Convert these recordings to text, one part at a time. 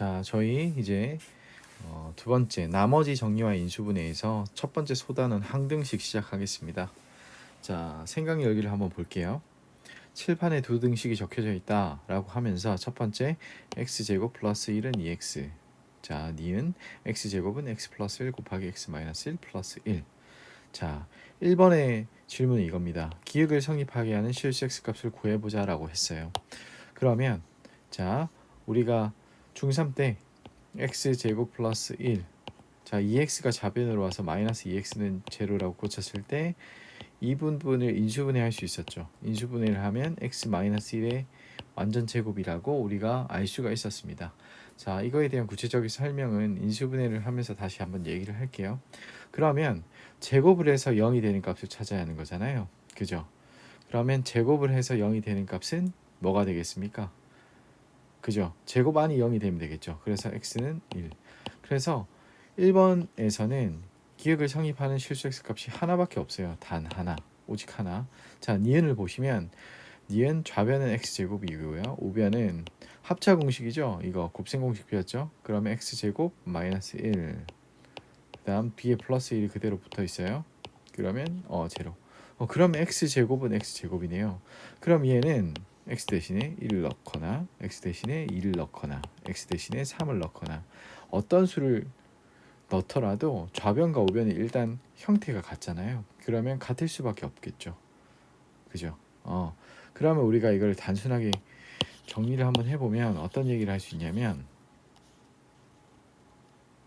자, 저희 이제 두 번째 나머지 정리와 인수분해에서 첫 번째 소단은 항등식 시작하겠습니다. 자, 생각 열기를 한번 볼게요. 칠판에 두 등식이 적혀져 있다 라고 하면서 첫 번째 x제곱 플러스 1은 2x, 자 니은 x제곱은 x 플러스 1 곱하기 x 마이너스 1 플러스 1. 자, 1번의 질문은 이겁니다. 기억을 성립하게 하는 실수 x값을 구해보자 라고 했어요. 그러면 자, 우리가 중3 때 x제곱 플러스 1, 자 2x가 좌변으로 와서 마이너스 2x는 제로라고 고쳤을 때 이 부분을 인수분해할 수 있었죠. 인수분해를 하면 x 마이너스 1의 완전 제곱이라고 우리가 알 수가 있었습니다. 자, 이거에 대한 구체적인 설명은 인수분해를 하면서 다시 한번 얘기를 할게요. 그러면 제곱을 해서 0이 되는 값을 찾아야 하는 거잖아요. 그죠? 그러면 제곱을 해서 0이 되는 값은 뭐가 되겠습니까? 그죠? 제곱 안이 0이 되면 되겠죠. 그래서 x는 1. 그래서 1번에서는 기억을 성립하는 실수 x 값이 하나밖에 없어요. 단 하나. 오직 하나. 자, 니은을 보시면 니은 좌변은 x제곱이고요. 우변은 합차 공식이죠. 이거 곱셈 공식 배웠죠. 그러면 x제곱 마이너스 1. 그 다음 뒤에 플러스 1이 그대로 붙어 있어요. 그러면 제로. 그럼 x제곱은 x제곱이네요. 그럼 얘는 x 대신에 1을 넣거나 x 대신에 2를 넣거나 x 대신에 3을 넣거나 어떤 수를 넣더라도 좌변과 우변이 일단 형태가 같잖아요. 그러면 같을 수밖에 없겠죠. 그죠? 그러면 우리가 이걸 단순하게 정리를 한번 해보면 어떤 얘기를 할 수 있냐면,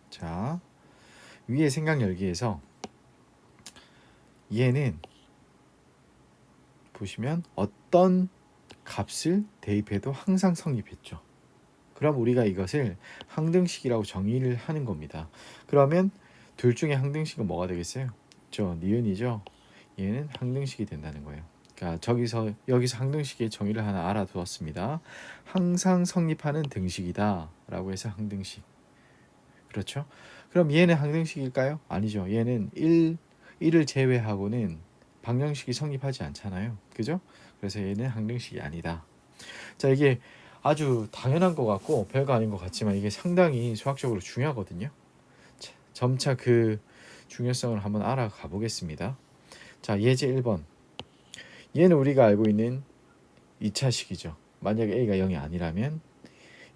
자, 위에 생각 열기에서 얘는 보시면 어떤 값을 대입해도 항상 성립했죠. 그럼 우리가 이것을 항등식이라고 정의를 하는 겁니다. 그러면 둘 중에 항등식은 뭐가 되겠어요? 저 니은이죠. 얘는 항등식이 된다는 거예요. 그러니까 여기서 항등식의 정의를 하나 알아두었습니다. 항상 성립하는 등식이다 라고 해서 항등식. 그렇죠? 그럼 얘는 항등식일까요? 아니죠. 얘는 1을 제외하고는 방정식이 성립하지 않잖아요. 그죠? 그래서 얘는 항등식이 아니다. 자, 이게 아주 당연한 것 같고 별거 아닌 것 같지만 이게 상당히 수학적으로 중요하거든요. 자, 점차 그 중요성을 한번 알아가 보겠습니다. 자, 예제 1번. 얘는 우리가 알고 있는 2차식이죠. 만약에 a가 0이 아니라면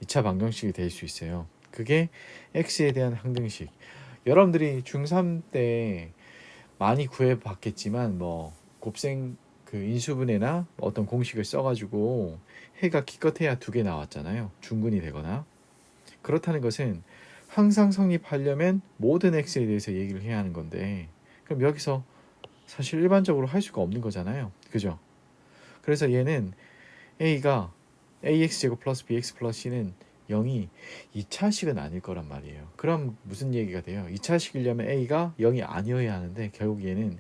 2차 방정식이 될 수 있어요. 그게 x에 대한 항등식. 여러분들이 중3 때 많이 구해봤겠지만 뭐 곱셈 그 인수분해나 어떤 공식을 써가지고 해가 기껏해야 2개 나왔잖아요. 중근이 되거나. 그렇다는 것은 항상 성립하려면 모든 x에 대해서 얘기를 해야 하는 건데, 그럼 여기서 사실 일반적으로 할 수가 없는 거잖아요. 그죠? 그래서 얘는 a가 ax제곱 플러스 bx 플러스 c는 0이 2차식은 아닐 거란 말이에요. 그럼 무슨 얘기가 돼요? 2차식이려면 a가 0이 아니어야 하는데 결국 얘는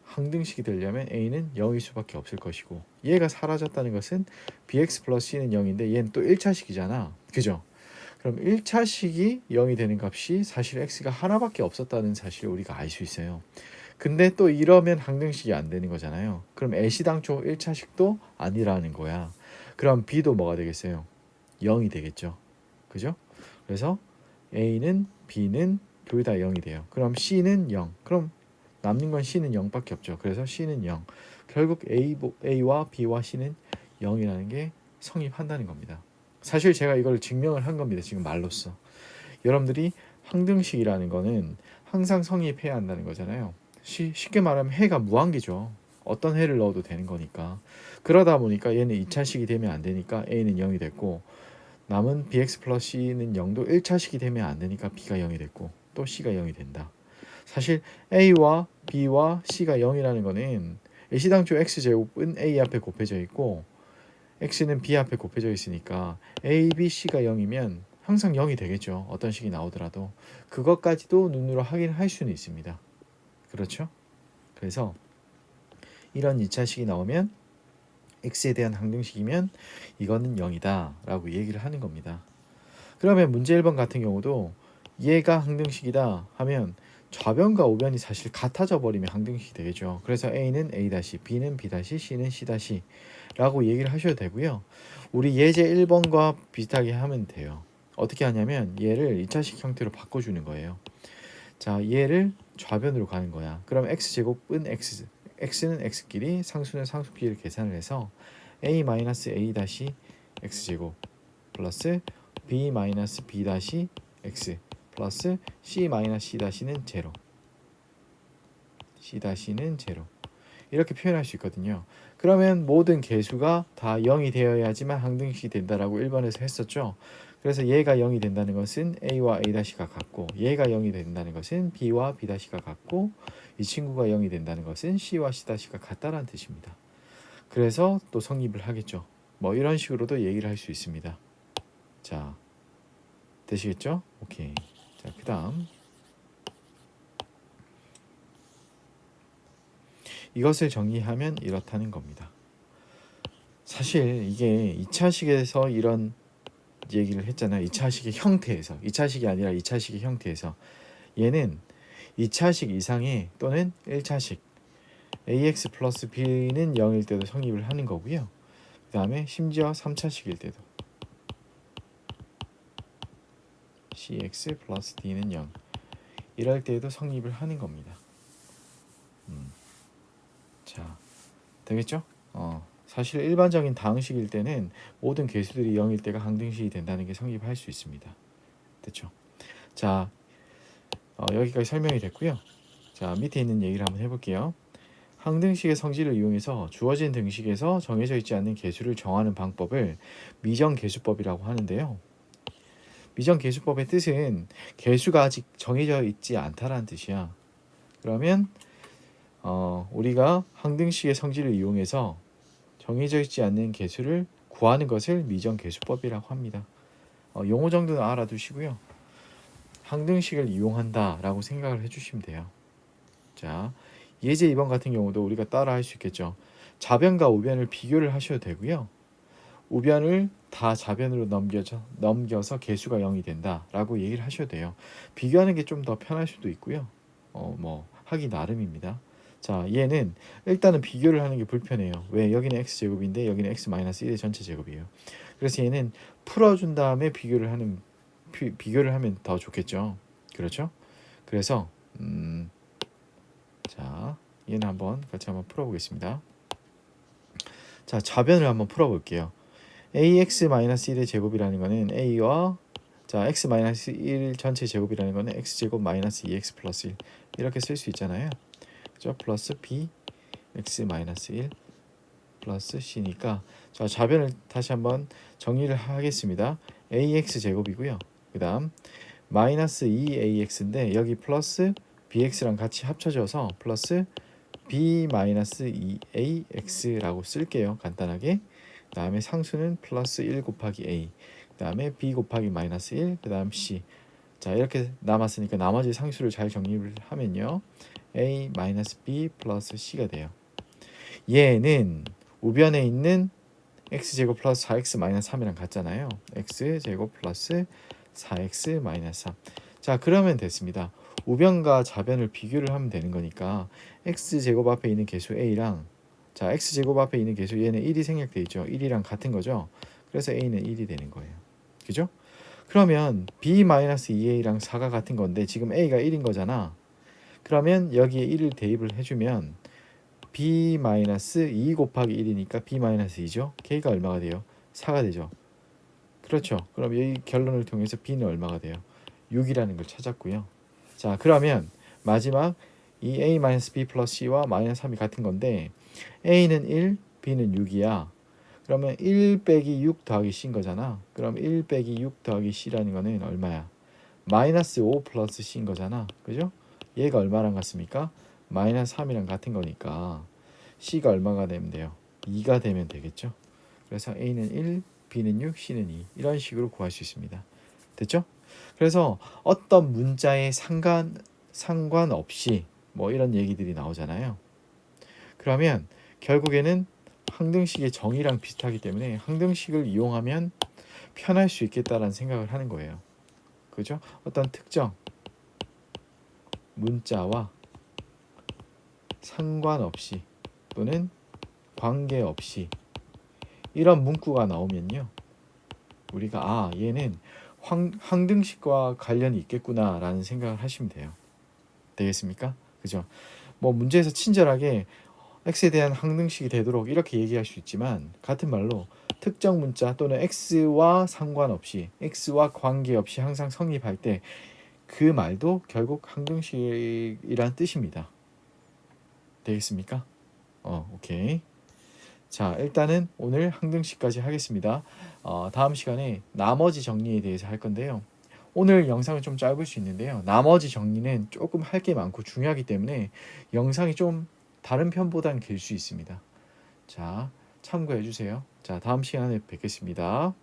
항등식이 되려면 a는 0일 수밖에 없을 것이고, 얘가 사라졌다는 것은 bx 플러스 c는 0인데 얘는 또 1차식이잖아. 그죠? 그럼 1차식이 0이 되는 값이 사실 x가 하나밖에 없었다는 사실을 우리가 알 수 있어요. 근데 또 이러면 항등식이 안 되는 거잖아요. 그럼 애시당초 1차식도 아니라는 거야. 그럼 b도 뭐가 되겠어요? 0이 되겠죠. 그죠? 그래서 a는 b는 둘 다 0이 돼요. 그럼 c는 0. 그럼 남는 건 c는 0밖에 없죠. 그래서 c는 0. 결국 a와 b와 c는 0이라는 게 성립한다는 겁니다. 사실 제가 이걸 증명을 한 겁니다. 지금 말로써. 여러분들이 항등식이라는 거는 항상 성립해야 한다는 거잖아요. 쉽게 말하면 해가 무한기죠. 어떤 해를 넣어도 되는 거니까. 그러다 보니까 얘는 2차식이 되면 안 되니까 a는 0이 됐고, 남은 bx 플러스 c는 0도 1차식이 되면 안 되니까 b가 0이 됐고, 또 c가 0이 된다. 사실 a와 b와 c가 0이라는 거는 애시당초 x제곱은 a 앞에 곱해져 있고 x는 b 앞에 곱해져 있으니까 a, b, c가 0이면 항상 0이 되겠죠. 어떤 식이 나오더라도. 그것까지도 눈으로 확인할 수는 있습니다. 그렇죠? 그래서 이런 2차식이 나오면 x에 대한 항등식이면 이거는 0이다 라고 얘기를 하는 겁니다. 그러면 문제 1번 같은 경우도 얘가 항등식이다 하면 좌변과 우변이 사실 같아져 버리면 항등식이 되겠죠. 그래서 a는 a-, b는 b-, c는 c- 라고 얘기를 하셔도 되고요. 우리 예제 1번과 비슷하게 하면 돼요. 어떻게 하냐면 얘를 2차식 형태로 바꿔주는 거예요. 자, 얘를 좌변으로 가는 거야. 그럼 x제곱은 x는 x끼리 상수는 상수끼리 계산을 해서 a a 다시 x제곱 플러스 b b 다시 x 플러스 c c 다시는 제로 c 다시는 제로 이렇게 표현할 수 있거든요. 그러면 모든 개수가 다 0이 되어야지만 항등식이 된다라고 1번에서 했었죠. 그래서 얘가 0이 된다는 것은 a와 a-가 같고 얘가 0이 된다는 것은 b와 b-가 같고 이 친구가 0이 된다는 것은 c와 c-가 같다라는 뜻입니다. 그래서 또 성립을 하겠죠. 뭐 이런 식으로도 얘기를 할 수 있습니다. 자, 되시겠죠? 오케이. 자, 그 다음 이것을 정리하면 이렇다는 겁니다. 사실 이게 2차식에서 이런 얘기를 했잖아요. 2차식의 형태에서 2차식이 아니라 2차식의 형태에서 얘는 2차식 이상의 또는 1차식 ax 플러스 b는 0일 때도 성립을 하는 거고요. 그 다음에 심지어 3차식일 때도 cx 플러스 d는 0 이럴 때에도 성립을 하는 겁니다. 자, 되겠죠? 사실 일반적인 다항식일 때는 모든 개수들이 0일 때가 항등식이 된다는 게 성립할 수 있습니다. 됐죠? 자, 여기까지 설명이 됐고요. 자, 밑에 있는 얘기를 한번 해볼게요. 항등식의 성질을 이용해서 주어진 등식에서 정해져 있지 않는 개수를 정하는 방법을 미정개수법이라고 하는데요. 미정개수법의 뜻은 개수가 아직 정해져 있지 않다라는 뜻이야. 그러면 우리가 항등식의 성질을 이용해서 정해져 있지 않는 개수를 구하는 것을 미정개수법이라고 합니다. 용어 정도는 알아두시고요. 항등식을 이용한다라고 생각을 해주시면 돼요. 자, 예제 2번 같은 경우도 우리가 따라 할 수 있겠죠. 좌변과 우변을 비교를 하셔도 되고요. 우변을 다 좌변으로 넘겨서 개수가 0이 된다라고 얘기를 하셔도 돼요. 비교하는 게 좀 더 편할 수도 있고요. 뭐 하기 나름입니다. 자, 얘는 일단은 비교를 하는 게 불편해요. 왜? 여기는 x제곱인데 여기는 x-1의 전체 제곱이에요. 그래서 얘는 풀어준 다음에 비교를 하면 더 좋겠죠. 그렇죠? 그래서 자, 얘는 같이 한번 풀어보겠습니다. 자, 좌변을 한번 풀어볼게요. ax-1의 제곱이라는 거는 a와 자 x-1 전체 제곱이라는 거는 x제곱 마이너스 2x 플러스 1 이렇게 쓸 수 있잖아요. 그죠? 플러스 b x-1 플러스 c니까 자, 좌변을 다시 한번 정리를 하겠습니다. ax 제곱이고요. 그 다음 마이너스 2ax인데 여기 플러스 bx랑 같이 합쳐져서 플러스 b 마이너스 2ax라고 쓸게요. 간단하게. 그 다음에 상수는 플러스 1 곱하기 a 그 다음에 b 곱하기 마이너스 1 그 다음 c 자 이렇게 남았으니까 나머지 상수를 잘 정리를 하면요 a 마이너스 b 플러스 c가 돼요. 얘는 우변에 있는 x제곱 플러스 4x 마이너스 3이랑 같잖아요. x제곱 플러스 4x 마이너스 3 자 그러면 됐습니다. 우변과 좌변을 비교를 하면 되는 거니까 x제곱 앞에 있는 개수 a랑 자 x제곱 앞에 있는 개수 얘는 1이 생략돼 있죠. 1이랑 같은 거죠. 그래서 a는 1이 되는 거예요. 그죠? 그러면 b-2a랑 4가 같은 건데 지금 a가 1인 거잖아. 그러면 여기에 1을 대입을 해주면 b-2 곱하기 1이니까 b-2죠. k가 얼마가 돼요? 4가 되죠. 그렇죠. 그럼 이 결론을 통해서 b는 얼마가 돼요? 6이라는 걸 찾았고요. 자 그러면 마지막 이 a-b 플러스 c와 마이너스 3이 같은 건데 a는 1, b는 6이야. 그러면 1 빼기 6 더하기 c인 거잖아. 그럼 1 빼기 6 더하기 c라는 거는 얼마야? 마이너스 5 플러스 c인 거잖아. 그죠? 얘가 얼마랑 같습니까? 마이너스 3이랑 같은 거니까 c가 얼마가 되면 돼요? 2가 되면 되겠죠. 그래서 a는 1, b는 6, c는 2 이런 식으로 구할 수 있습니다. 됐죠? 그래서 어떤 문자에 상관없이 뭐 이런 얘기들이 나오잖아요. 그러면 결국에는 항등식의 정의랑 비슷하기 때문에 항등식을 이용하면 편할 수 있겠다라는 생각을 하는 거예요. 그죠? 어떤 특정 문자와 상관없이 또는 관계없이 이런 문구가 나오면요. 우리가 얘는 항등식과 관련이 있겠구나라는 생각을 하시면 돼요. 되겠습니까? 그죠? 뭐 문제에서 친절하게 x에 대한 항등식이 되도록 이렇게 얘기할 수 있지만 같은 말로 특정 문자 또는 x와 상관없이 x와 관계없이 항상 성립할 때 그 말도 결국 항등식이란 뜻입니다. 되겠습니까? 오케이. 자, 일단은 오늘 항등식까지 하겠습니다. 다음 시간에 나머지 정리에 대해서 할 건데요. 오늘 영상은 좀 짧을 수 있는데요. 나머지 정리는 조금 할 게 많고 중요하기 때문에 영상이 좀 다른 편보다는 길 수 있습니다. 자, 참고해 주세요. 자, 다음 시간에 뵙겠습니다.